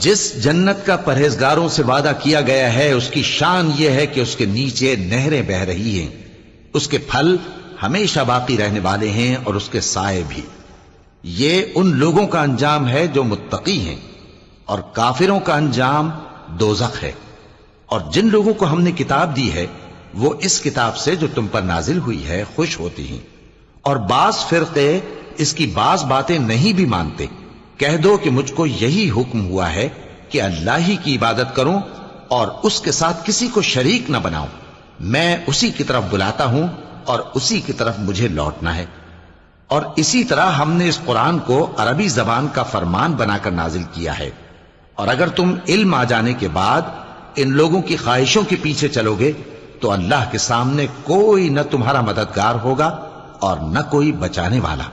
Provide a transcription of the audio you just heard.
جس جنت کا پرہیزگاروں سے وعدہ کیا گیا ہے اس کی شان یہ ہے کہ اس کے نیچے نہریں بہہ رہی ہیں، اس کے پھل ہمیشہ باقی رہنے والے ہیں اور اس کے سائے بھی۔ یہ ان لوگوں کا انجام ہے جو متقی ہیں، اور کافروں کا انجام دوزخ ہے۔ اور جن لوگوں کو ہم نے کتاب دی ہے وہ اس کتاب سے جو تم پر نازل ہوئی ہے خوش ہوتی ہیں، اور بعض فرقے اس کی بعض باتیں نہیں بھی مانتے۔ کہہ دو کہ مجھ کو یہی حکم ہوا ہے کہ اللہ ہی کی عبادت کروں اور اس کے ساتھ کسی کو شریک نہ بناؤں۔ میں اسی کی طرف بلاتا ہوں اور اسی کی طرف مجھے لوٹنا ہے۔ اور اسی طرح ہم نے اس قرآن کو عربی زبان کا فرمان بنا کر نازل کیا ہے، اور اگر تم علم آ جانے کے بعد ان لوگوں کی خواہشوں کے پیچھے چلو گے تو اللہ کے سامنے کوئی نہ تمہارا مددگار ہوگا اور نہ کوئی بچانے والا۔